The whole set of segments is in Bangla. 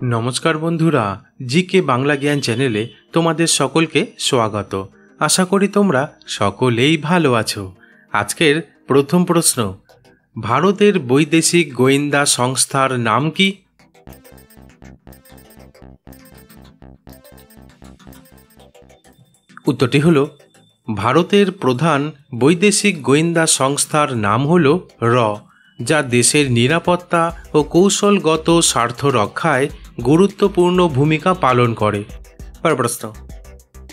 নমস্কার বন্ধুরা, জিকে বাংলা জ্ঞান চ্যানেলে তোমাদের সকলকে স্বাগত। আশা করি তোমরা সকলেই ভালো আছো। আজকের প্রথম প্রশ্ন, ভারতের বৈদেশিক গোয়েন্দা সংস্থার নাম কি? উত্তরটি হলো, ভারতের প্রধান বৈদেশিক গোয়েন্দা সংস্থার নাম হলো র, যা দেশের নিরাপত্তা ও কৌশলগত স্বার্থ রক্ষায় গুরুত্বপূর্ণ ভূমিকা পালন করে। প্রশ্ন,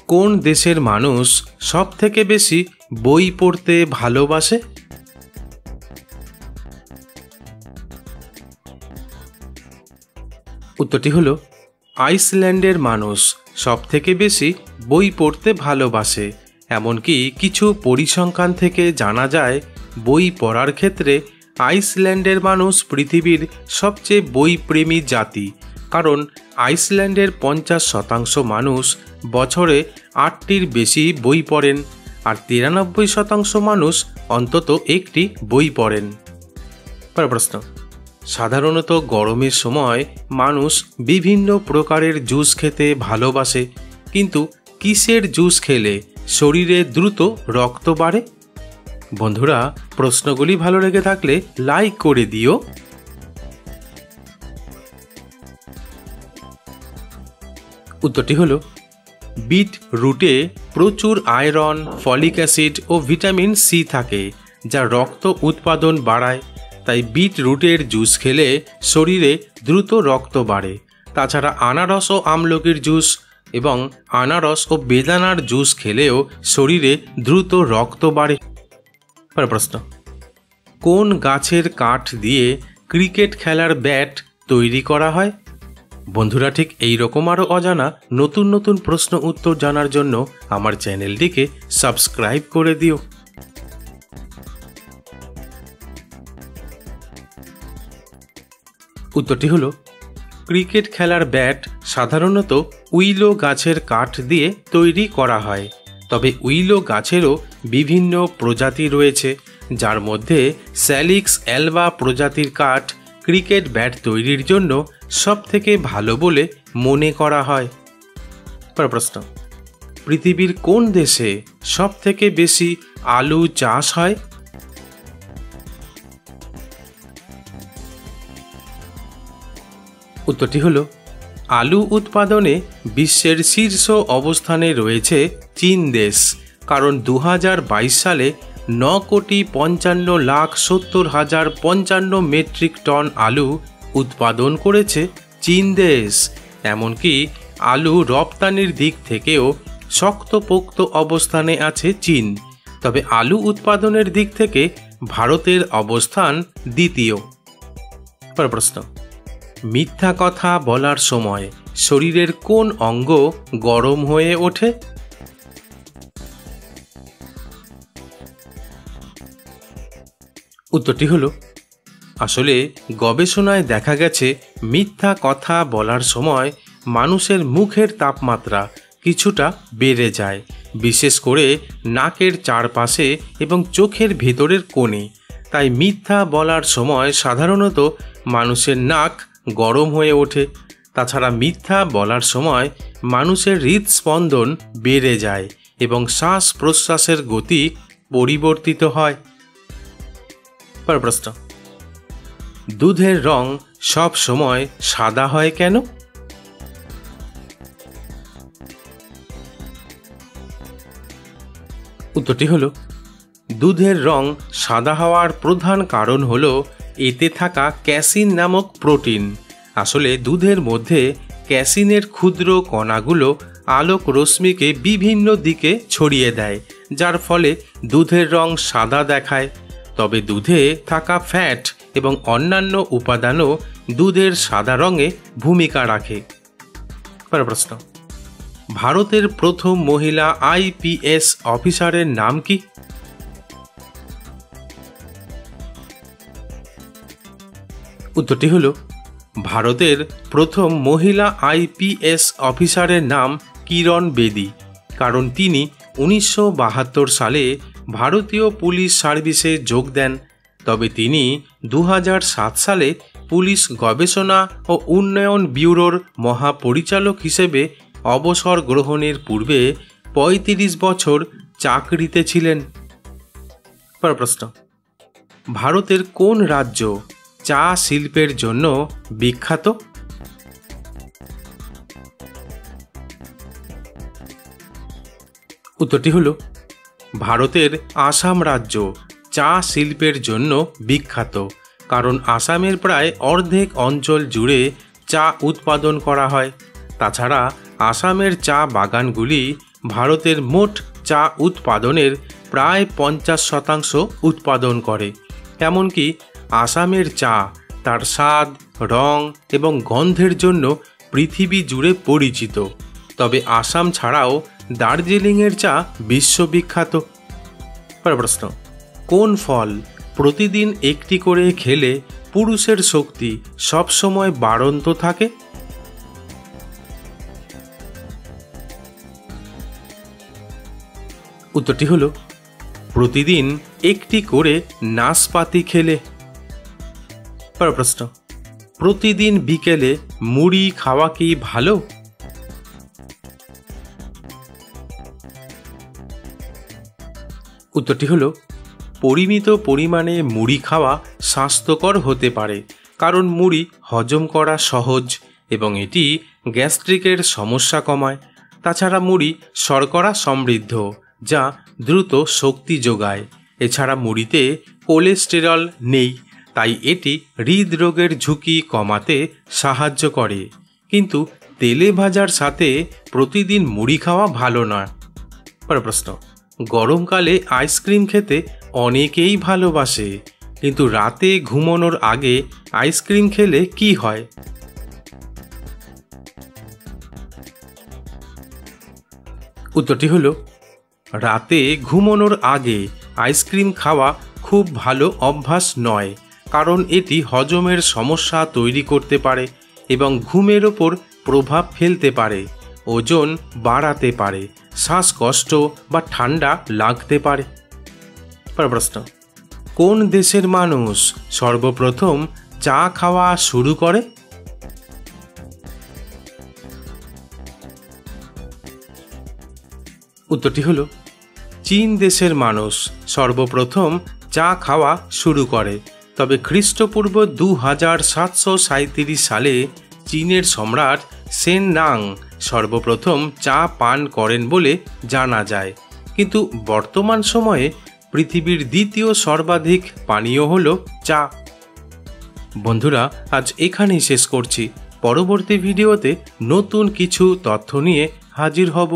কোন দেশের মানুষ সব থেকে বেশি বই পড়তে ভালোবাসে? উত্তরটি হলো, আইসল্যান্ডের মানুষ সব থেকে বেশি বই পড়তে ভালোবাসে। এমনকি কিছু পরিসংখ্যান থেকে জানা যায়, বই পড়ার ক্ষেত্রে আইসল্যান্ডের মানুষ পৃথিবীর সবচেয়ে বইপ্রেমী জাতি, কারণ আইসল্যান্ডের 50% মানুষ বছরে 8টির বেশি বই পড়েন, আর 93% মানুষ অন্তত একটি বই পড়েন। প্রশ্ন, সাধারণত গরমের সময় মানুষ বিভিন্ন প্রকারের জুস খেতে ভালোবাসে, কিন্তু কিসের জুস খেলে শরীরে দ্রুত রক্ত বাড়ে? বন্ধুরা, প্রশ্নগুলি ভালো লেগে থাকলে লাইক করে দিও। উত্তরটি হলো, বিট রুটে প্রচুর আয়রন, ফলিক অ্যাসিড ও ভিটামিন সি থাকে, যা রক্ত উৎপাদন বাড়ায়। তাই বিট রুটের জুস খেলে শরীরে দ্রুত রক্ত বাড়ে। তাছাড়া আনারস ও আমলকির জুস এবং আনারস ও বেদানার জুস খেলেও শরীরে দ্রুত রক্ত বাড়ে। প্রশ্ন, কোন গাছের কাঠ দিয়ে ক্রিকেট খেলার ব্যাট তৈরি করা হয়? বন্ধুরা, ঠিক এই রকম আরও অজানা নতুন নতুন প্রশ্ন উত্তর জানার জন্য আমার চ্যানেলটিকে সাবস্ক্রাইব করে দিও। উত্তরটি হলো, ক্রিকেট খেলার ব্যাট সাধারণত উইলো গাছের কাঠ দিয়ে তৈরি করা হয়। তবে উইলো গাছেরও বিভিন্ন প্রজাতি রয়েছে, যার মধ্যে স্যালিক্স অ্যালবা প্রজাতির কাঠ ক্রিকেট ব্যাট তৈরির জন্য সবথেকে ভালো বলে মনে করা হয়। প্রশ্ন, পৃথিবীর কোন দেশে সবথেকে বেশি আলু চাষ হয়? উত্তরটি হলো, আলু উৎপাদনে বিশ্বের শীর্ষ অবস্থানে রয়েছে চীন দেশ, কারণ 2022 সালে 9,55,70,055 মেট্রিক টন আলু উৎপাদন করেছে চীন দেশ। এমনকি আলু রপ্তানির দিক থেকেও শক্তপোক্ত অবস্থানে আছে চীন। তবে আলু উৎপাদনের দিক থেকে ভারতের অবস্থান দ্বিতীয়। প্রশ্ন, মিথ্যা কথা বলার সময় শরীরের কোন অঙ্গ গরম হয়ে ওঠে? উত্তরটি হলো, আসলে গবেষণায় দেখা গেছে মিথ্যা কথা বলার সময় মানুষের মুখের তাপমাত্রা কিছুটা বেড়ে যায়, বিশেষ করে নাকের চারপাশে এবং চোখের ভেতরের কোণে। তাই মিথ্যা বলার সময় সাধারণত মানুষের নাক গরম হয়ে ওঠে। তাছাড়া মিথ্যা বলার সময় মানুষের হৃদস্পন্দন বেড়ে যায় এবং শ্বাস প্রশ্বাসের গতি পরিবর্তিত হয়। প্রশ্ন, দুধের রং সব সময় সাদা হয় কেন? উত্তরটি হলো, দুধের রং সাদা হওয়ার প্রধান কারণ হলো এতে থাকা ক্যাসিন নামক প্রোটিন। আসলে দুধের মধ্যে ক্যাসিনের ক্ষুদ্র কণাগুলো আলোক রশ্মিকে বিভিন্ন দিকে ছড়িয়ে দেয়, যার ফলে দুধের রং সাদা দেখায়। তবে দুধে থাকা ফ্যাট এবং অন্যান্য উপাদানও দুধের সাদা রঙে ভূমিকা রাখে। প্রশ্ন, ভারতের প্রথম মহিলা আইপিএস অফিসারের নাম কি? উত্তরটি হলো, ভারতের প্রথম মহিলা আইপিএস অফিসারের নাম কিরণ বেদি, কারণ তিনি 1972 সালে ভারতীয় পুলিশ সার্ভিসে যোগ দেন। তবে তিনি 2007 সালে পুলিশ গবেষণা ও উন্নয়ন ব্যুরোর মহাপরিচালক হিসেবে অবসর গ্রহণের পূর্বে ৩৫ বছর চাকরিতে ছিলেন। পরের প্রশ্ন, ভারতের কোন রাজ্য চা শিল্পের জন্য বিখ্যাত? উত্তরটি হল ভারতের আসাম রাজ্য চা শিল্পের জন্য বিখ্যাত, কারণ আসামের প্রায় অর্ধেক অঞ্চল জুড়ে চা উৎপাদন করা হয়। তাছাড়া আসামের চা বাগানগুলি ভারতের মোট চা উৎপাদনের প্রায় ৫০% উৎপাদন করে। এমনকি আসামের চা তার স্বাদ, রং এবং গন্ধের জন্য পৃথিবী জুড়ে পরিচিত। তবে আসাম ছাড়াও দার্জিলিংয়ের চা বিশ্ববিখ্যাত। পরের প্রশ্ন, কোন ফল প্রতিদিন একটি করে খেলে পুরুষের শক্তি সবসময় বাড়ন্ত থাকে? উত্তরটি হল প্রতিদিন একটি করে নাশপাতি খেলে। পরের প্রশ্ন, প্রতিদিন বিকেলে মুড়ি খাওয়া কি ভালো? উত্তরটি হল পরিমিত পরিমাণে মুড়ি খাওয়া স্বাস্থ্যকর হতে পারে, কারণ মুড়ি হজম করা সহজ এবং এটি গ্যাস্ট্রিকের সমস্যা কমায়। তাছাড়া মুড়ি শর্করা সমৃদ্ধ, যা দ্রুত শক্তি যোগায়। এছাড়া মুড়িতে কোলেস্টেরল নেই, তাই এটি হৃদরোগের ঝুঁকি কমাতে সাহায্য করে। কিন্তু তেলে ভাজার সাথে প্রতিদিন মুড়ি খাওয়া ভালো নয়। পরের প্রশ্ন, গরমকালে আইসক্রিম খেতে অনেকেই ভালোবাসে, কিন্তু রাতে ঘুমানোর আগে আইসক্রিম খেলে কি হয়? উত্তরটি হল রাতে ঘুমানোর আগে আইসক্রিম খাওয়া খুব ভালো অভ্যাস নয়, কারণ এটি হজমের সমস্যা তৈরি করতে পারে এবং ঘুমের ওপর প্রভাব ফেলতে পারে, ওজন বাড়াতে পারে, শ্বাসকষ্ট বা ঠান্ডা লাগতে পারে। পরের প্রশ্ন, কোন দেশের মানুষ সর্বপ্রথম চা খাওয়া শুরু করে? উত্তরটি হল চীন দেশের মানুষ সর্বপ্রথম চা খাওয়া শুরু করে। তবে খ্রিস্টপূর্ব 2737 সালে চীনের সম্রাট সেন নাং সর্বপ্রথম চা পান করেন বলে জানা যায়। কিন্তু বর্তমান সময়ে পৃথিবীর দ্বিতীয় সর্বাধিক পানীয় হল চা। বন্ধুরা, আজ এখানেই শেষ করছি। পরবর্তী ভিডিওতে নতুন কিছু তথ্য নিয়ে হাজির হব।